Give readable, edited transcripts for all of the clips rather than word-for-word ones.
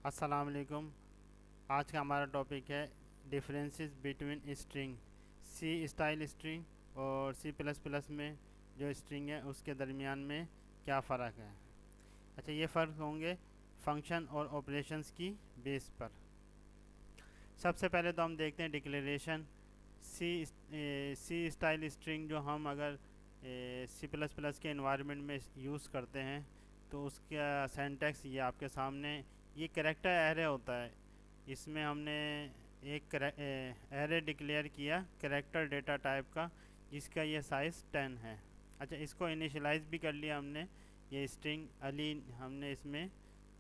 السلام علیکم۔ آج کا ہمارا ٹاپک ہے ڈفرینسز بٹوین اسٹرنگ، سی اسٹائل اسٹرنگ اور سی پلس پلس میں جو اسٹرنگ ہے اس کے درمیان میں کیا فرق ہے۔ اچھا، یہ فرق ہوں گے فنکشن اور آپریشنز کی بیس پر۔ سب سے پہلے تو ہم دیکھتے ہیں ڈکلیریشن سی اسٹائل اسٹرنگ جو ہم اگر سی پلس پلس کے انوائرمنٹ میں یوز کرتے ہیں تو اس کا سینٹیکس یہ آپ کے سامنے، یہ کریکٹر ایرے ہوتا ہے۔ اس میں ہم نے ایک ایرے ڈکلیئر کیا کریکٹر ڈیٹا ٹائپ کا، جس کا یہ سائز 10 ہے۔ اچھا، اس کو انیشلائز بھی کر لیا ہم نے، یہ اسٹرنگ علی ہم نے اس میں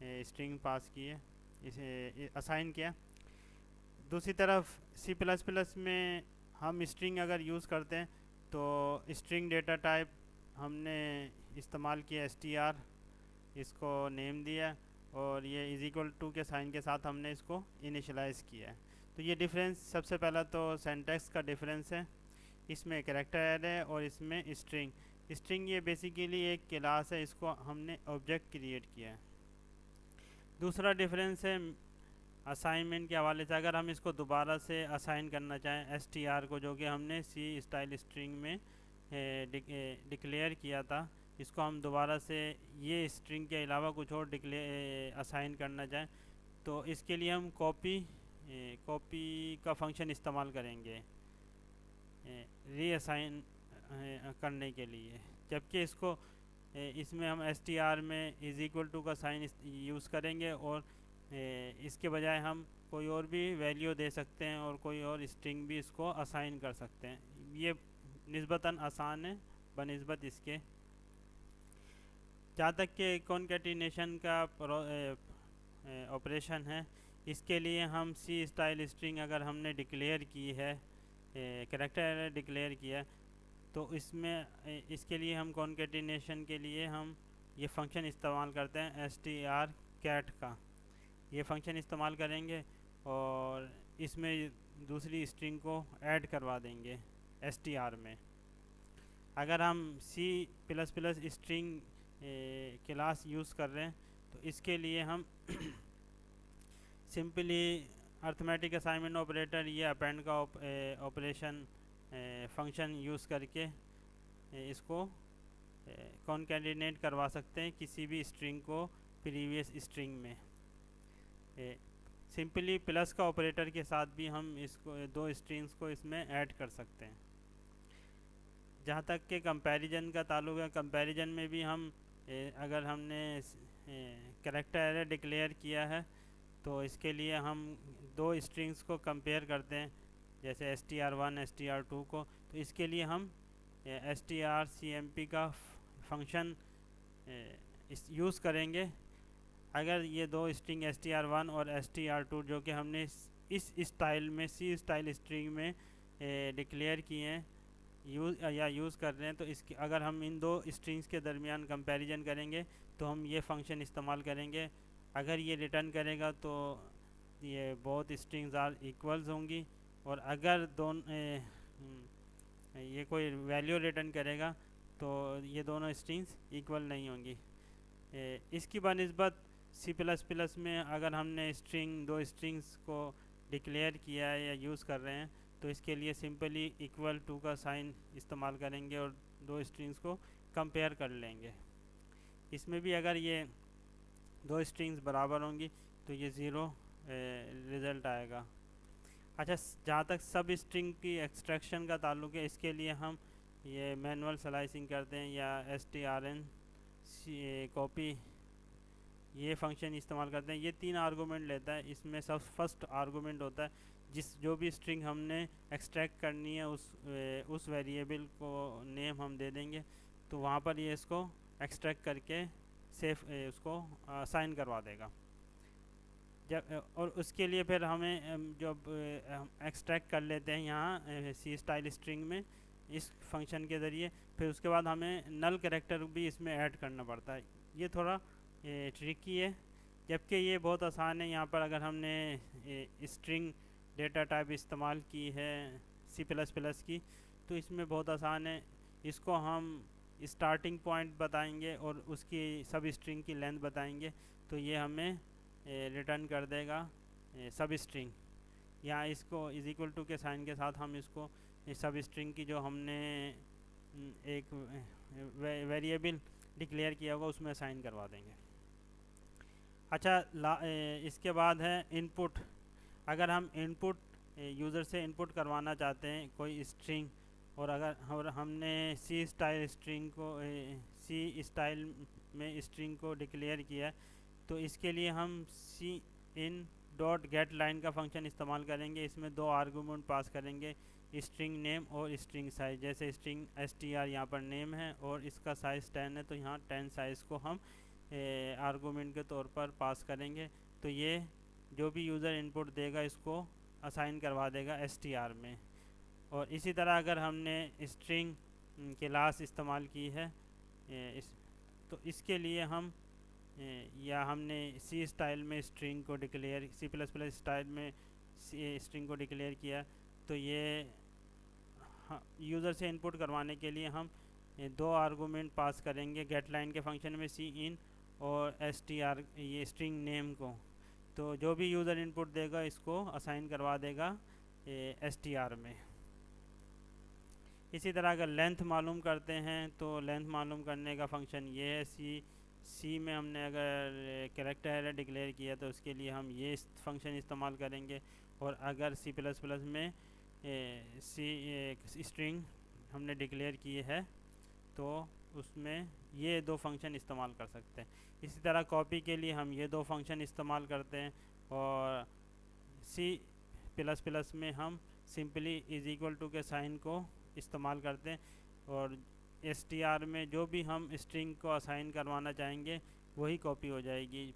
اسٹرنگ پاس کی ہے، اسے اسائن کیا۔ دوسری طرف سی پلس پلس میں ہم اسٹرنگ اگر یوز کرتے ہیں تو اسٹرنگ ڈیٹا ٹائپ ہم نے استعمال کیا ایس ٹی آر، اس کو نیم دیا اور یہ از ایکول ٹو کے سائن کے ساتھ ہم نے اس کو انیشلائز کیا ہے۔ تو یہ ڈیفرنس سب سے پہلا تو سینٹیکس کا ڈیفرنس ہے، اس میں کریکٹر ایرے ہے اور اس میں اسٹرنگ یہ بیسیکلی ایک کلاس ہے، اس کو ہم نے آبجیکٹ کریٹ کیا ہے۔ دوسرا ڈیفرنس ہے اسائنمنٹ کے حوالے سے، اگر ہم اس کو دوبارہ سے اسائن کرنا چاہیں ایس ٹی آر کو، جو کہ ہم نے سی اسٹائل اسٹرنگ میں ڈکلیئر کیا تھا، اس کو ہم دوبارہ سے یہ اسٹرنگ کے علاوہ کچھ اور اسائن کرنا چاہیں تو اس کے لیے ہم کاپی کا فنکشن استعمال کریں گے ری اسائن کرنے کے لیے، جبکہ اس میں ہم ایس ٹی آر میں از ایکول ٹو کا سائن یوز کریں گے اور اس کے بجائے ہم کوئی اور بھی ویلیو دے سکتے ہیں اور کوئی اور اسٹرنگ بھی اس کو اسائن کر سکتے ہیں۔ یہ نسبتاً آسان ہے بنسبت اس کے۔ جہاں تک کہ کونکیٹینیشن کا آپریشن ہے، اس کے لیے ہم سی اسٹائل اسٹرنگ اگر ہم نے ڈکلیئر کی ہے، کریکٹر ڈکلیئر کیا، تو اس کے لیے ہم کونکیٹینیشن کے لیے ہم یہ فنکشن استعمال کرتے ہیں ایس ٹی آر کیٹ کا، یہ فنکشن استعمال کریں گے اور اس میں دوسری اسٹرنگ کو ایڈ کروا دیں گے ایس ٹی آر میں۔ اگر ہم C plus plus string class use کر رہے ہیں تو اس کے لیے ہم سمپلی ارتھمیٹک اسائنمنٹ آپریٹر یا اپینڈ کا آپریشن فنکشن یوز کر کے اس کو کونکیٹینیٹ کروا سکتے ہیں کسی بھی اسٹرنگ کو پریویس اسٹرنگ میں۔ سمپلی پلس کا آپریٹر کے ساتھ بھی ہم اس کو دو اسٹرنگس کو اس میں ایڈ کر سکتے ہیں۔ جہاں تک کہ کمپیریجن کا تعلق ہے، کمپیریجن میں بھی ہم اگر ہم نے کریکٹر ایرے ڈکلیئر کیا ہے تو اس کے لیے ہم دو اسٹرنگس کو کمپیئر کرتے ہیں، جیسے S T R 1 S T R 2 کو، تو اس کے لیے ہم S T R C M P کا فنکشن یوز کریں گے۔ اگر یہ دو اسٹرنگ ایس ٹی آر 1 اور ایس ٹی آر 2 جو کہ ہم نے اس اسٹائل میں سی اسٹائل اسٹرنگ میں ڈکلیئر کیے ہیں یوز کر رہے ہیں، تو اگر ہم ان دو اسٹرنگس کے درمیان کمپیریجن کریں گے تو ہم یہ فنکشن استعمال کریں گے۔ اگر یہ ریٹرن کرے گا تو یہ بہت اسٹرنگز آر ایکولز ہوں گی، اور اگر یہ کوئی ویلیو ریٹرن کرے گا تو یہ دونوں اسٹرنگز ایکول نہیں ہوں گی۔ اس کی بنسبت سی پلس پلس میں اگر ہم نے دو اسٹرنگس کو ڈکلیئر کیا ہے یا یوز کر رہے ہیں تو اس کے لیے سمپلی ایکول ٹو کا سائن استعمال کریں گے اور دو اسٹرنگس کو کمپیئر کر لیں گے۔ اس میں بھی اگر یہ دو اسٹرنگس برابر ہوں گی تو یہ 0 رزلٹ آئے گا۔ اچھا، جہاں تک سب اسٹرنگ کی ایکسٹریکشن کا تعلق ہے، اس کے لیے ہم یہ مینول سلائسنگ کرتے ہیں یا S T R N copy یہ فنکشن استعمال کرتے ہیں۔ یہ 3 آرگومنٹ لیتا ہے، اس میں فرسٹ آرگومنٹ ہوتا ہے جو بھی اسٹرنگ ہم نے ایکسٹریکٹ کرنی ہے اس ویریبل کو نیم ہم دے دیں گے، تو وہاں پر یہ اس کو ایکسٹریکٹ کر کے اس کو اسائن کروا دے گا۔ اور اس کے لیے پھر ہمیں جب ایکسٹریکٹ کر لیتے ہیں یہاں سی اسٹائل اسٹرنگ میں اس فنکشن کے ذریعے، پھر اس کے بعد ہمیں نل کریکٹر بھی اس میں ایڈ کرنا پڑتا ہے۔ یہ تھوڑا ٹرکی ہے، جبکہ یہ بہت آسان ہے۔ یہاں پر اگر ہم نے اسٹرنگ ڈیٹا ٹائپ استعمال کی ہے سی پلس پلس کی تو اس میں بہت آسان ہے۔ اس کو ہم اسٹارٹنگ پوائنٹ بتائیں گے اور اس کی سب اسٹرنگ کی لینتھ بتائیں گے، تو یہ ہمیں ریٹرن کر دے گا سب اسٹرنگ. یہاں اس کو از ایکول ٹو کے سائن کے ساتھ ہم اس کو سب اسٹرنگ کی جو ہم نے ایک ویریبل ڈکلیئر کیا ہوگا اس میں اسائن کروا دیں گے. اچھا اس کے بعد ہے ان پٹ. اگر ہم ان پٹ یوزر سے ان پٹ کروانا چاہتے ہیں کوئی اسٹرنگ، اور اگر ہم نے سی اسٹائل اسٹرنگ کو سی اسٹائل میں اسٹرنگ کو ڈکلیئر کیا، تو اس کے لیے ہم سی ان ڈاٹ گیٹ لائن کا فنکشن استعمال کریں گے. اس میں دو آرگومنٹ پاس کریں گے، اسٹرنگ نیم اور اسٹرنگ سائز. جیسے اسٹرنگ ایس ٹی آر یہاں پر نیم ہے اور اس کا سائز 10 ہے، تو یہاں 10 سائز کو ہم آرگومنٹ کے طور پر پاس کریں گے. تو یہ جو بھی یوزر ان پٹ دے گا اس کو اسائن کروا دے گا ایس ٹی آر میں. اور اسی طرح اگر ہم نے اسٹرنگ کلاس استعمال کی ہے تو اس کے لیے ہم یا ہم نے سی اسٹائل میں اسٹرنگ کو declare C plus plus style میں اسٹرنگ کو ڈکلیئر کیا، تو یہ یوزر سے ان پٹ کروانے کے لیے ہم دو آرگومنٹ پاس کریں گے گیٹ لائن کے فنکشن میں، سی ان اور ایس ٹی آر یہ اسٹرنگ نیم کو. تو جو بھی یوزر ان پٹ دے گا اس کو اسائن کروا دے گا ایس ٹی آر میں. اسی طرح اگر لینتھ معلوم کرتے ہیں تو لینتھ معلوم کرنے کا فنکشن یہ ہے. سی میں ہم نے اگر کریکٹر ڈکلیئر کیا تو اس کے لیے ہم یہ فنکشن استعمال کریں گے. اور اگر سی پلس پلس میں اسٹرنگ ہم نے ڈکلیئر کی ہے تو اس میں یہ دو فنکشن استعمال کر سکتے ہیں. اسی طرح کاپی کے لیے ہم یہ دو فنکشن استعمال کرتے ہیں. اور سی پلس پلس میں ہم سمپلی از ایکول ٹو کے سائن کو استعمال کرتے ہیں. اور ایس ٹی آر میں جو بھی ہم اسٹرنگ کو اسائن کروانا چاہیں گے وہی کاپی ہو جائے گی.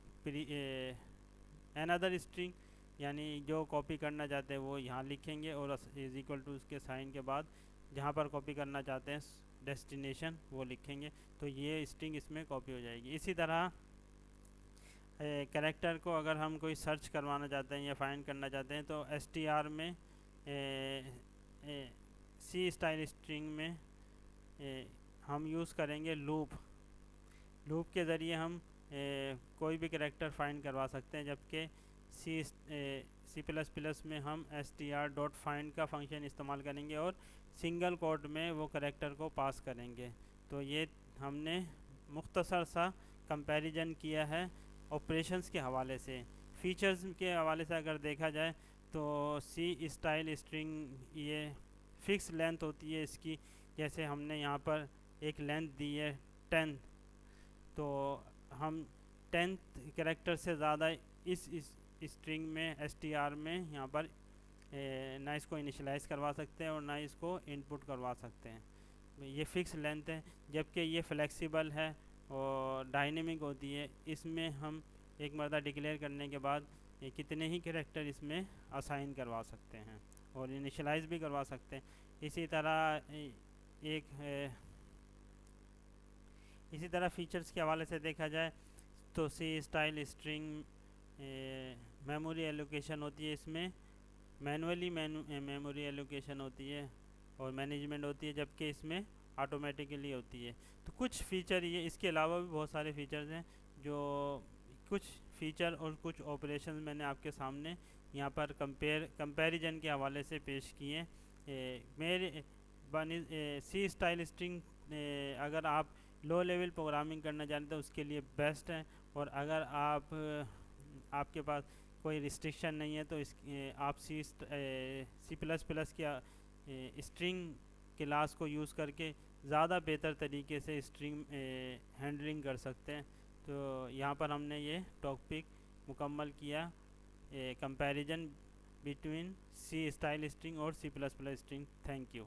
another اسٹرنگ یعنی جو کاپی کرنا چاہتے ہیں وہ یہاں لکھیں گے، اور از ایکول ٹو اس کے سائن کے بعد جہاں پر کاپی کرنا چاہتے ہیں ڈیسٹینیشن وہ لکھیں گے، تو یہ اسٹرنگ اس میں کاپی ہو جائے گی. اسی طرح کریکٹر کو اگر ہم کوئی سرچ کروانا چاہتے ہیں یا فائنڈ کرنا چاہتے ہیں تو ایس ٹی آر میں سی اسٹائل اسٹرنگ میں ہم یوز کریں گے لوپ. لوپ کے ذریعے ہم کوئی بھی کریکٹر فائنڈ کروا سکتے ہیں، جبکہ سی پلس پلس میں ہم S T R dot find کا فنکشن استعمال کریں گے اور سنگل کوٹ میں وہ کریکٹر کو پاس کریں گے. تو یہ ہم نے مختصر سا کمپیریزن کیا ہے آپریشنس کے حوالے سے. فیچرز کے حوالے سے اگر دیکھا جائے تو سی اسٹائل اسٹرنگ یہ فکس لینتھ ہوتی ہے اس کی. جیسے ہم نے یہاں پر ایک لینتھ دی ہے 10، تو ہم 10 کریکٹر سے زیادہ اس اسٹرنگ میں ایس ٹی آر میں یہاں پر نہ اس کو انیشلائز کروا سکتے ہیں اور نہ اس کو ان پٹ کروا سکتے ہیں. یہ فکس لینتھ ہے، جبکہ یہ فلیکسیبل ہے اور ڈائنیمک ہوتی ہے. اس میں ہم ایک مرتبہ ڈکلیئر کرنے کے بعد کتنے ہی کریکٹر اس میں اسائن کروا سکتے ہیں اور انیشلائز بھی کروا سکتے ہیں. اسی طرح فیچرز کے حوالے سے دیکھا جائے تو سی اسٹائل اسٹرنگ میموری ایلوکیشن ہوتی ہے، اس میں مینولی میموری ایلوکیشن ہوتی ہے اور مینجمنٹ ہوتی ہے، جبکہ اس میں آٹومیٹیکلی ہوتی ہے. تو کچھ فیچر یہ اس کے علاوہ بھی بہت سارے فیچرز ہیں، جو کچھ فیچر اور کچھ آپریشنز میں نے آپ کے سامنے یہاں پر کمپیریزن کے حوالے سے پیش کیے. میرے سی اسٹائل اسٹرنگ اگر آپ لو لیول پروگرامنگ کرنا جانتے ہیں اس کے لیے بیسٹ ہے. اور اگر آپ کے پاس کوئی ریسٹرکشن نہیں ہے تو آپ سی پلس پلس کے اسٹرنگ کلاس کو یوز کر کے زیادہ بہتر طریقے سے اسٹرنگ ہینڈلنگ کر سکتے ہیں. تو یہاں پر ہم نے یہ ٹاپک مکمل کیا، comparison between C style string اور C plus plus string. Thank you.